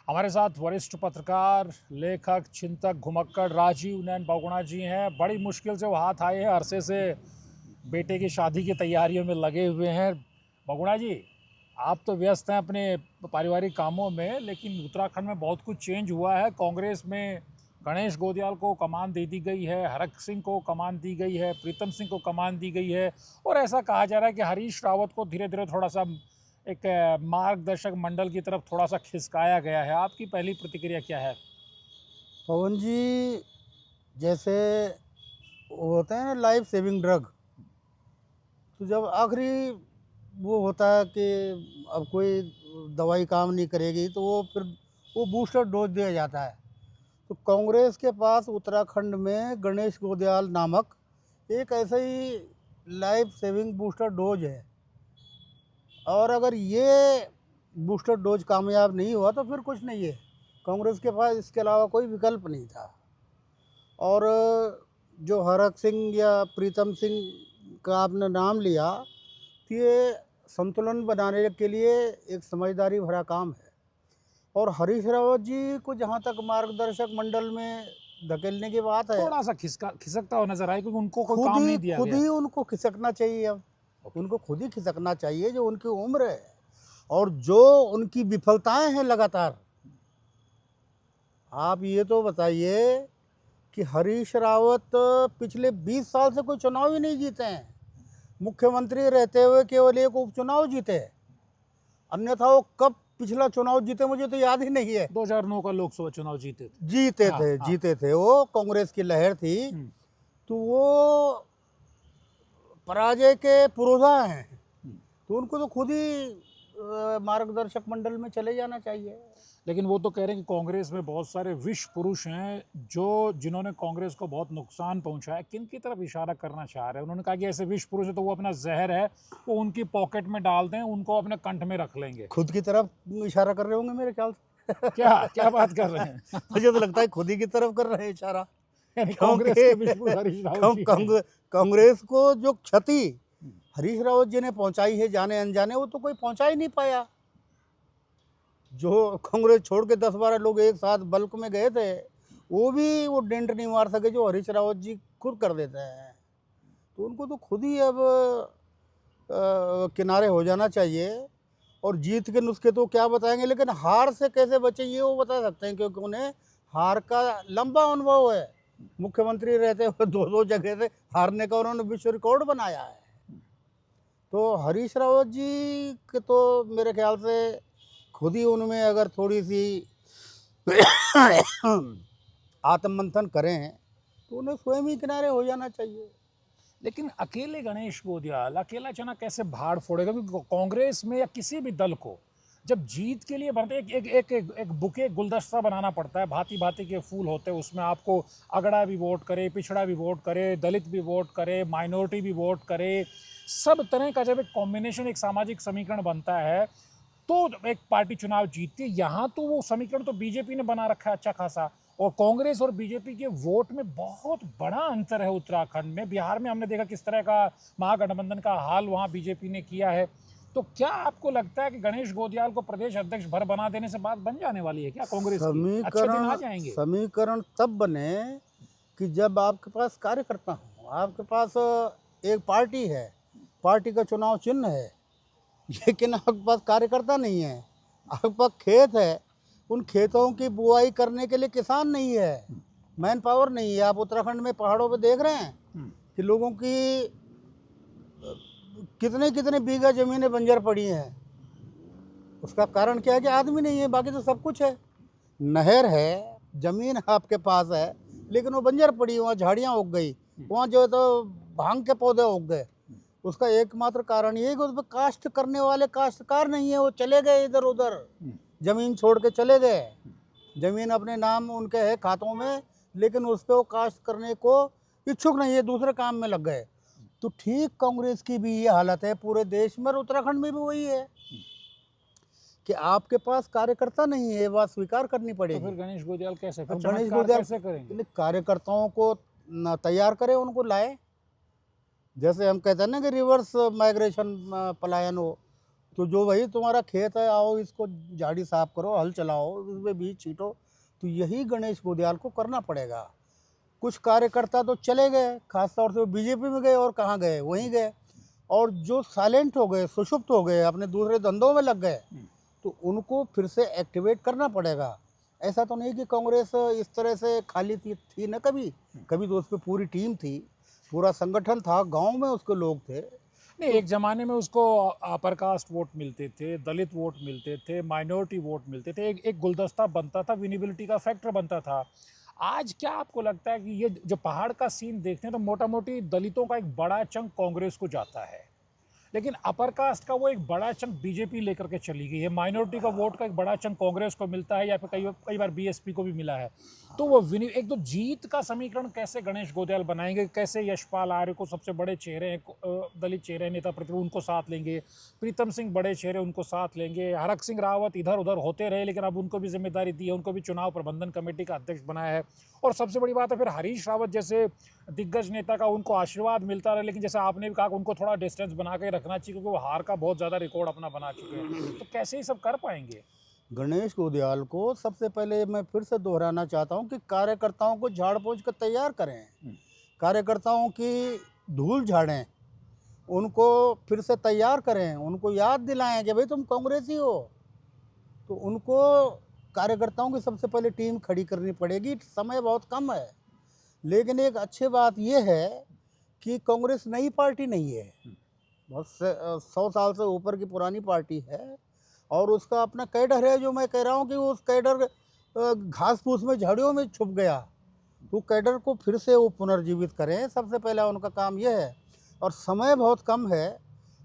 हमारे साथ वरिष्ठ पत्रकार, लेखक, चिंतक, घुमक्कड़ राजीव नयन बहुगुणा जी हैं। बड़ी मुश्किल से वो हाथ आए हैं, अरसे से बेटे की शादी की तैयारियों में लगे हुए हैं। बहुगुणा जी, आप तो व्यस्त हैं अपने पारिवारिक कामों में, लेकिन उत्तराखंड में बहुत कुछ चेंज हुआ है। कांग्रेस में गणेश गोदियाल को कमान दे दी गई है, हरक सिंह को कमान दी गई है, प्रीतम सिंह को कमान दी गई है, और ऐसा कहा जा रहा है कि हरीश रावत को धीरे धीरे थोड़ा सा एक मार्गदर्शक मंडल की तरफ थोड़ा सा खिसकाया गया है। आपकी पहली प्रतिक्रिया क्या है? पवन जी, जैसे वो होते हैं ना लाइफ सेविंग ड्रग, तो जब आखिरी वो होता है कि अब कोई दवाई काम नहीं करेगी तो वो फिर वो बूस्टर डोज दिया जाता है। तो कांग्रेस के पास उत्तराखंड में गणेश गोदयाल नामक एक ऐसा ही लाइफ सेविंग बूस्टर डोज है, और अगर ये बूस्टर डोज कामयाब नहीं हुआ तो फिर कुछ नहीं है। कांग्रेस के पास इसके अलावा कोई विकल्प नहीं था। और जो हरक सिंह या प्रीतम सिंह का आपने नाम लिया, तो ये संतुलन बनाने के लिए एक समझदारी भरा काम है। और हरीश रावत जी को जहाँ तक मार्गदर्शक मंडल में धकेलने की बात है, थोड़ा सा खिसकता हुआ नजर आया, क्योंकि उनको कोई काम नहीं दिया खुद गया। ही उनको खिसकना चाहिए। अब उनको खुद ही खिसकना चाहिए, जो उनकी उम्र है और जो उनकी विफलताएं हैं लगातार। आप ये तो बताइए कि हरीश रावत पिछले 20 साल से कोई चुनाव ही नहीं जीते हैं। मुख्यमंत्री रहते हुए केवल एक उपचुनाव जीते, अन्यथा वो कब पिछला चुनाव जीते मुझे तो याद ही नहीं है। 2009 का लोकसभा चुनाव जीते थे। हाँ। जीते थे, वो कांग्रेस की लहर थी। हम्म, तो वो पराजय के पुरोधा हैं, तो उनको तो खुद ही मार्गदर्शक मंडल में चले जाना चाहिए। लेकिन वो तो कह रहे हैं कि कांग्रेस में बहुत सारे विष पुरुष हैं जिन्होंने कांग्रेस को बहुत नुकसान पहुंचाया। किन की तरफ इशारा करना चाह रहे हैं? उन्होंने कहा कि ऐसे विष पुरुष है तो वो अपना जहर है वो उनकी पॉकेट में डाल दें, उनको अपने कंठ में रख लेंगे। खुद की तरफ इशारा कर रहे होंगे मेरे ख्याल से। क्या क्या बात कर रहे हैं? मुझे तो लगता है खुद ही की तरफ कर रहे हैं इशारा। यानी कांग्रेस क्योंकि के विष पुरुष हरीश रावत जी हैं। कांग्रेस को जो क्षति हरीश रावत जी ने पहुंचाई है जाने अनजाने, वो तो कोई पहुंचा ही नहीं पाया। जो कांग्रेस छोड़ के 10-12 लोग एक साथ बल्क में गए थे, वो भी वो डेंट नहीं मार सके जो हरीश रावत जी खुद कर देते हैं। तो उनको तो खुद ही अब किनारे हो जाना चाहिए। और जीत के नुस्खे तो क्या बताएंगे, लेकिन हार से कैसे बचे ये वो बता सकते हैं, क्योंकि उन्हें हार का लंबा अनुभव है। मुख्यमंत्री रहते हुए 2-2 जगह से हारने का उन्होंने विश्व रिकॉर्ड बनाया है। तो हरीश रावत जी के तो मेरे ख्याल से खुद ही उनमें अगर थोड़ी सी आत्ममंथन करें तो उन्हें स्वयं ही किनारे हो जाना चाहिए। लेकिन अकेले गणेश गोदियाल अकेला चना कैसे भाड़ फोड़ेगा? क्योंकि कांग्रेस में या किसी भी दल को जब जीत के लिए बनते एक एक एक एक बुके गुलदस्ता बनाना पड़ता है, भांति भांति के फूल होते हैं उसमें। आपको अगड़ा भी वोट करे, पिछड़ा भी वोट करे, दलित भी वोट करे, माइनॉरिटी भी वोट करे, सब तरह का जब एक कॉम्बिनेशन, एक सामाजिक समीकरण बनता है तो एक पार्टी चुनाव जीतती है। यहाँ तो वो समीकरण तो बीजेपी ने बना रखा है अच्छा खासा, और कांग्रेस और बीजेपी के वोट में बहुत बड़ा अंतर है उत्तराखंड में। बिहार में हमने देखा किस तरह का महागठबंधन का हाल वहाँ बीजेपी ने किया है। तो क्या आपको लगता है कि गणेश गोदियाल को प्रदेश अध्यक्ष भर बना देने से बात बन जाने वाली है क्या कांग्रेस की? अच्छे दिन आ जाएंगे? समीकरण तब बने कि जब आपके पास कार्यकर्ता हो, आपके पास एक पार्टी है, पार्टी का चुनाव चिन्ह है, लेकिन आपके पास कार्यकर्ता नहीं है। आपके पास खेत है, उन खेतों की बुआई करने के लिए किसान नहीं है, मैन पावर नहीं है। आप उत्तराखंड में पहाड़ों पे देख रहे हैं कि लोगों की कितने कितने बीघा ज़मीनें बंजर पड़ी हैं। उसका कारण क्या है कि आदमी नहीं है, बाकी तो सब कुछ है। नहर है, ज़मीन आपके पास है, लेकिन वो बंजर पड़ी, वहाँ झाड़ियाँ उग गई, वहाँ जो है तो भांग के पौधे उग गए। उसका एकमात्र कारण ये है कि उस पर काश्त करने वाले काश्तकार नहीं है, वो चले गए इधर उधर, ज़मीन छोड़ के चले गए। ज़मीन अपने नाम उनके है खातों में, लेकिन उस पर वो काश्त करने को इच्छुक नहीं है, दूसरे काम में लग गए। तो ठीक कांग्रेस की भी ये हालत है पूरे देश में, और उत्तराखंड में भी वही है कि आपके पास कार्यकर्ता नहीं है, बात स्वीकार करनी तो पड़ेगी। फिर गणेश गोदियाल कैसे, फिर अब गणेश चमत्कार गोदियाल कैसे करेंगे? कार्यकर्ताओं को न तैयार करे, उनको लाए। जैसे हम कहते हैं ना कि रिवर्स माइग्रेशन, पलायन हो, तो जो भाई तुम्हारा खेत है, आओ इसको झाड़ी साफ करो, हल चलाओ, इसमें बीज छींटो। तो यही गणेश गोदियाल को करना पड़ेगा। कुछ कार्यकर्ता तो चले गए, खासतौर से वो बीजेपी में गए, और कहाँ गए, वहीं गए। और जो साइलेंट हो गए, सुषुप्त हो गए, अपने दूसरे धंधों में लग गए, तो उनको फिर से एक्टिवेट करना पड़ेगा। ऐसा तो नहीं कि कांग्रेस इस तरह से खाली थी ना, कभी कभी तो उस पर पूरी टीम थी, पूरा संगठन था, गांव में उसके लोग थे। नहीं, एक ज़माने में उसको अपर कास्ट वोट मिलते थे, दलित वोट मिलते थे, माइनॉरिटी वोट मिलते थे, एक गुलदस्ता बनता था, विनिबिलिटी का फैक्टर बनता था। आज क्या आपको लगता है कि ये जो पहाड़ का सीन देखते हैं तो मोटा मोटी दलितों का एक बड़ा चंक कांग्रेस को जाता है, लेकिन अपर कास्ट का वो एक बड़ा चंक बीजेपी लेकर के चली गई है, माइनॉरिटी का वोट का एक बड़ा चंक कांग्रेस को मिलता है, या फिर कई बार बीएसपी को भी मिला है। तो वो एक तो जीत का समीकरण कैसे गणेश गोदयाल बनाएंगे, कैसे यशपाल आर्य को सबसे बड़े चेहरे हैं, दलित चेहरे हैं, नेता प्रतिपक्ष, उनको साथ लेंगे, प्रीतम सिंह बड़े चेहरे उनको साथ लेंगे, हरक सिंह रावत इधर उधर होते रहे लेकिन अब उनको भी जिम्मेदारी दी है, उनको भी चुनाव प्रबंधन कमेटी का अध्यक्ष बनाया है। और सबसे बड़ी बात है फिर हरीश रावत जैसे दिग्गज नेता का उनको आशीर्वाद मिलता रहे, लेकिन जैसे आपने भी कहा उनको थोड़ा डिस्टेंस बना के रखना चाहिए क्योंकि वो हार का बहुत ज़्यादा रिकॉर्ड अपना बना चुके हैं। तो कैसे ये सब कर पाएंगे? गणेश गोदियाल को सबसे पहले मैं फिर से दोहराना चाहता हूँ कि कार्यकर्ताओं को झाड़ पोंछ कर तैयार करें, कार्यकर्ताओं की धूल झाड़ें, उनको फिर से तैयार करें, उनको याद दिलाएं कि भाई तुम कांग्रेसी हो। तो उनको कार्यकर्ताओं की सबसे पहले टीम खड़ी करनी पड़ेगी। समय बहुत कम है, लेकिन एक अच्छी बात यह है कि कांग्रेस नई पार्टी नहीं है, बहुत 100 साल से ऊपर की पुरानी पार्टी है, और उसका अपना कैडर है। जो मैं कह रहा हूँ कि उस कैडर घास फूस में, झाड़ियों में छुप गया, तो कैडर को फिर से वो पुनर्जीवित करें, सबसे पहला उनका काम यह है। और समय बहुत कम है,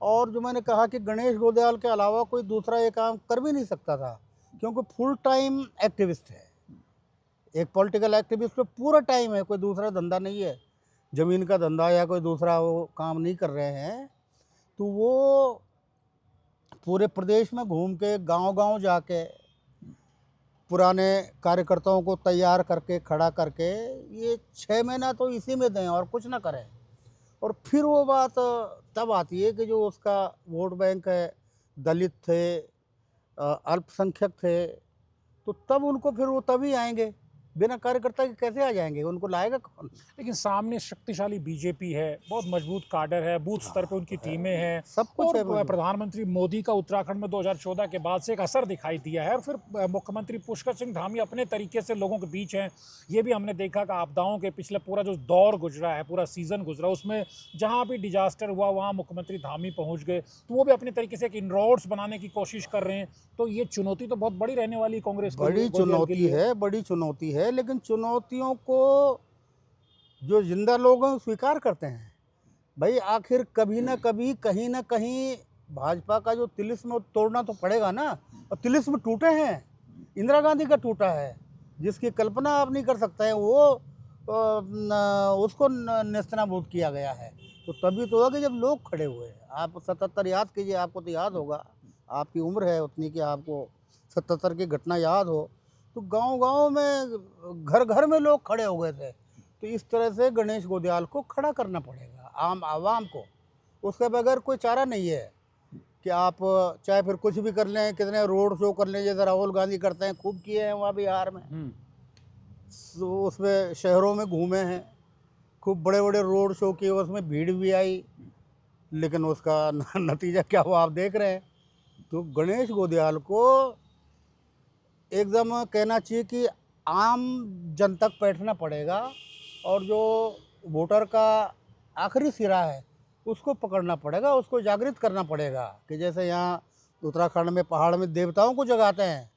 और जो मैंने कहा कि गणेश गोदयाल के अलावा कोई दूसरा ये काम कर भी नहीं सकता था, क्योंकि फुल टाइम एक्टिविस्ट है, एक पॉलिटिकल एक्टिविस्ट पे पूरा टाइम है, कोई दूसरा धंधा नहीं है, ज़मीन का धंधा या कोई दूसरा वो काम नहीं कर रहे हैं। तो वो पूरे प्रदेश में घूम के, गांव-गांव जाके, पुराने कार्यकर्ताओं को तैयार करके, खड़ा करके, ये 6 महीना तो इसी में दें और कुछ ना करें। और फिर वो बात तब आती है कि जो उसका वोट बैंक है, दलित थे, अल्पसंख्यक थे, तो तब उनको फिर वो तभी आएंगे, बिना कार्यकर्ता के कैसे आ जाएंगे, उनको लाएगा कौन? लेकिन सामने शक्तिशाली बीजेपी है, बहुत मजबूत काडर है, बूथ स्तर पे उनकी टीमें हैं, सब कुछ है और मौजूद। प्रधानमंत्री मोदी का उत्तराखंड में 2014 के बाद से एक असर दिखाई दिया है। और फिर मुख्यमंत्री पुष्कर सिंह धामी अपने तरीके से लोगों के बीच हैं। ये भी हमने देखा कि आपदाओं के पिछले पूरा जो दौर गुजरा है, पूरा सीजन गुजरा, उसमें जहाँ भी डिजास्टर हुआ वहाँ मुख्यमंत्री धामी पहुँच गए, तो वो भी अपने तरीके से एक इनरोड्स बनाने की कोशिश कर रहे हैं। तो ये चुनौती तो बहुत बड़ी रहने वाली है कांग्रेस के लिए, बड़ी गोदयाल के चुनौती लिए। है, बड़ी चुनौती है, लेकिन चुनौतियों को जो जिंदा लोग हैं स्वीकार करते हैं। भाई आखिर कभी ना कभी, कहीं ना कहीं भाजपा का जो तिलिस्म है वो तोड़ना तो पड़ेगा ना। और तिलिस्म टूटे हैं, इंदिरा गांधी का टूटा है, जिसकी कल्पना आप नहीं कर सकते हैं, वो उसको नेस्तनाबूद किया गया है। तो तभी तो होगा कि जब लोग खड़े हुए हैं। आप 77 याद कीजिए, आपको तो याद होगा, आपकी उम्र है उतनी कि आपको 77 की घटना याद हो। तो गांव-गांव में, घर-घर में लोग खड़े हो गए थे। तो इस तरह से गणेश गोदयाल को खड़ा करना पड़ेगा, आम आवाम को। उसके बगैर कोई चारा नहीं है कि आप चाहे फिर कुछ भी कर लें, कितने रोड शो कर लें, जैसे राहुल गांधी करते हैं, खूब किए हैं वहाँ बिहार में। तो उसमें शहरों में घूमे हैं, खूब बड़े-बड़े रोड शो किए, उसमें भीड़ भी आई, लेकिन उसका नतीजा क्या हुआ आप देख रहे हैं। तो गणेश गोदयाल को एकदम कहना चाहिए कि आम जन तक बैठना पड़ेगा, और जो वोटर का आखिरी सिरा है उसको पकड़ना पड़ेगा, उसको जागृत करना पड़ेगा। कि जैसे यहाँ उत्तराखंड में पहाड़ में देवताओं को जगाते हैं,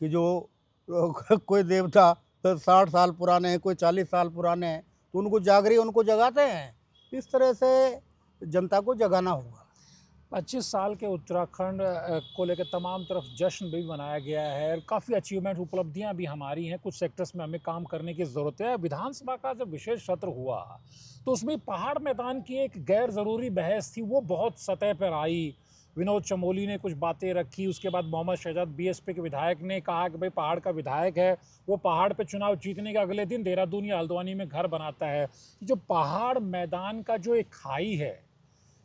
कि जो कोई देवता 60 साल पुराने हैं, कोई 40 साल पुराने हैं, तो उनको उनको जगाते हैं। इस तरह से जनता को जगाना होगा। 25 साल के उत्तराखंड को लेकर तमाम तरफ जश्न भी मनाया गया है, काफ़ी अचीवमेंट, उपलब्धियां भी हमारी हैं, कुछ सेक्टर्स में हमें काम करने की ज़रूरत है। विधानसभा का जब विशेष सत्र हुआ तो उसमें पहाड़ मैदान की एक गैर ज़रूरी बहस थी, वो बहुत सतह पर आई। विनोद चमोली ने कुछ बातें रखी, उसके बाद मोहम्मद शहजाद बीएसपी के विधायक ने कहा कि भाई पहाड़ का विधायक है, वो पहाड़ पे चुनाव जीतने के अगले दिन देहरादून या हल्द्वानी में घर बनाता है। जो पहाड़ मैदान का जो एक खाई है,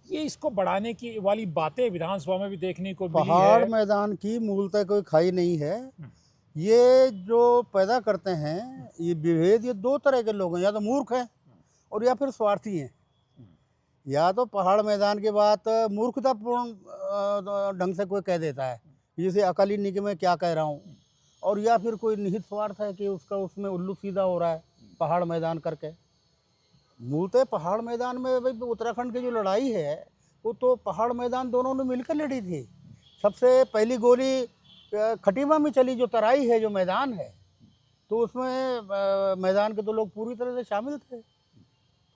ये इसको बढ़ाने की वाली बातें विधानसभा में भी देखने को मिली पहाड़ है। मैदान की मूलतः कोई खाई नहीं है। हम्म, ये जो पैदा करते हैं ये विभेद, ये दो तरह के लोग हैं, या तो मूर्ख हैं और या फिर स्वार्थी हैं। या तो पहाड़ मैदान की बात मूर्खतापूर्ण ढंग से कोई कह देता है, जैसे अकल ही नहीं कि मैं क्या कह रहा हूँ, और या फिर कोई निहित स्वार्थ है कि उसका उसमें उल्लू सीधा हो रहा है पहाड़ मैदान करके। मूलतः पहाड़ मैदान में भाई उत्तराखंड की जो लड़ाई है वो तो पहाड़ मैदान दोनों ने मिलकर लड़ी थी। सबसे पहली गोली खटीमा में चली, जो तराई है, जो मैदान है, तो उसमें मैदान के तो लोग पूरी तरह से शामिल थे।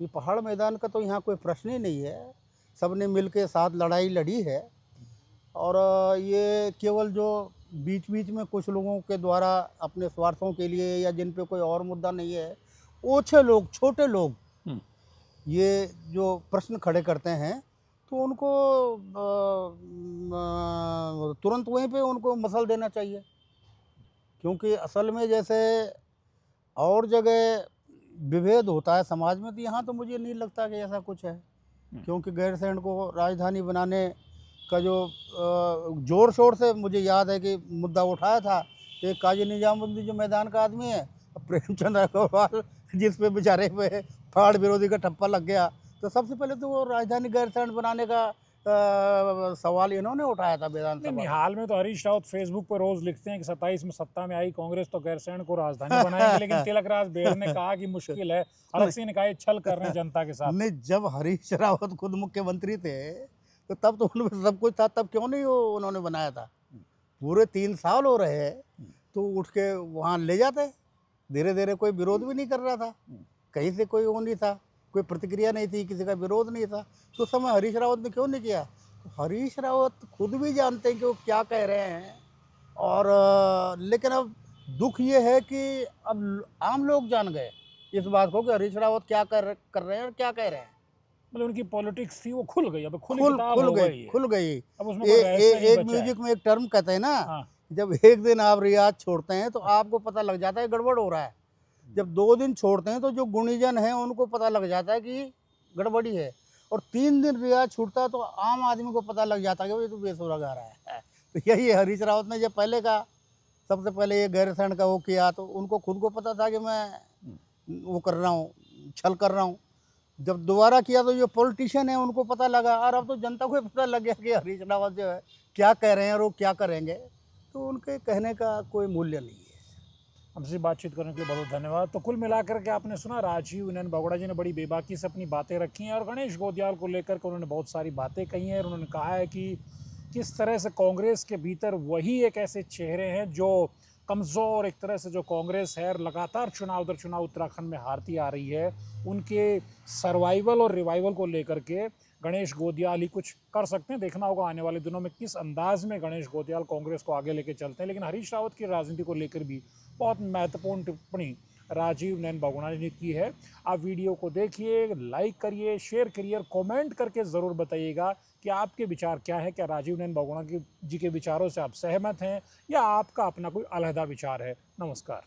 ये पहाड़ मैदान का तो यहाँ कोई प्रश्न ही नहीं है, सबने मिल के साथ लड़ाई लड़ी है। और ये केवल जो बीच बीच में कुछ लोगों के द्वारा अपने स्वार्थों के लिए, या जिन पे कोई और मुद्दा नहीं है, ओछे लोग, छोटे लोग हम्म, ये जो प्रश्न खड़े करते हैं, तो उनको तुरंत वहीं पे उनको मसल देना चाहिए। क्योंकि असल में जैसे और जगह विभेद होता है समाज में, तो यहाँ तो मुझे नहीं लगता कि ऐसा कुछ है। क्योंकि गैरसैंण को राजधानी बनाने का जो ज़ोर शोर से मुझे याद है कि मुद्दा उठाया था, कि काजी निजामुद्दीन जो मैदान का आदमी है, प्रेमचंद अग्रवाल जिस पे बेचारे पे पहाड़ विरोधी का ठप्पा लग गया, तो सबसे पहले तो वो राजधानी गैरसैंण बनाने का सवाल इन्होंने उठाया था नहीं, विधानसभा में। निहाल में तो हरीश रावत फेसबुक पर रोज लिखते हैं कि 27 में सत्ता में आई कांग्रेस तो गैरसैंण को राजधानी बनाएंगे, लेकिन तिलक राज बेर ने कहा कि मुश्किल है। अलग सिंह ने कहा ये छल कर रहे हैं जनता के साथ। नहीं, जब हरीश रावत खुद मुख्यमंत्री थे तो तब तो उनमें सब कुछ था, तब क्यों नहीं वो उन्होंने बनाया था। पूरे 3 साल हो रहे हैं तो उठ के वहाँ ले जाते, धीरे धीरे कोई विरोध भी नहीं कर रहा था, कहीं से कोई वो नहीं था, कोई प्रतिक्रिया नहीं थी, किसी का विरोध नहीं था, तो उस समय हरीश रावत ने क्यों नहीं किया। तो हरीश रावत खुद भी जानते हैं कि वो क्या कह रहे हैं। और लेकिन अब दुख ये है कि अब आम लोग जान गए इस बात को कि हरीश रावत क्या कर रहे हैं और क्या कह रहे हैं। मतलब उनकी पॉलिटिक्स थी वो खुल गई, अब खुली खुल किताब खुल हो गई, गई है। खुल गई। अब उसमें कोई रहस्य नहीं एक बचा है। म्यूजिक में एक टर्म कहते हैं ना, हाँ, जब एक दिन आप रियाज छोड़ते हैं तो आपको पता लग जाता है गड़बड़ हो रहा है। जब 2 दिन छोड़ते हैं तो जो गुणीजन हैं उनको पता लग जाता है कि गड़बड़ी है, और 3 दिन रियाज छूटता है तो आम आदमी को पता लग जाता है कि ये तो बेसुरा गा रहा है। तो यही है, हरीश रावत ने जब पहले का, सबसे पहले ये गैरसैंण का वो किया, तो उनको खुद को पता था कि मैं वो कर रहा हूँ, छल कर रहा हूँ। जब दोबारा किया तो जो पॉलिटिशियन है उनको पता लगा, और अब तो जनता को पता लग गया कि हरीश रावत जो है क्या कह रहे हैं और वो क्या करेंगे, तो उनके कहने का कोई मूल्य नहीं है। हमसे बातचीत करने के लिए बहुत धन्यवाद। तो कुल मिलाकर के आपने सुना, राजीव नयन बहुगुणा जी ने बड़ी बेबाकी से अपनी बातें रखी हैं, और गणेश गोदियाल को लेकर के उन्होंने बहुत सारी बातें कही हैं, और उन्होंने कहा है कि किस तरह से कांग्रेस के भीतर वही एक ऐसे चेहरे हैं जो कमज़ोर, एक तरह से जो कांग्रेस है लगातार चुनाव दर चुनाव उत्तराखंड में हारती आ रही है, उनके सर्वाइवल और रिवाइवल को लेकर के गणेश गोदियाल ही कुछ कर सकते हैं। देखना होगा आने वाले दिनों में किस अंदाज में गणेश गोदियाल कांग्रेस को आगे लेके चलते हैं। लेकिन हरीश रावत की राजनीति को लेकर भी बहुत महत्वपूर्ण टिप्पणी राजीव नयन बहुगुणा ने की है। आप वीडियो को देखिए, लाइक करिए, शेयर करिए और कमेंट करके ज़रूर बताइएगा कि आपके विचार क्या है। क्या राजीव नयन बहुगुणा जी के विचारों से आप सहमत हैं, या आपका अपना कोई अलहदा विचार है। नमस्कार।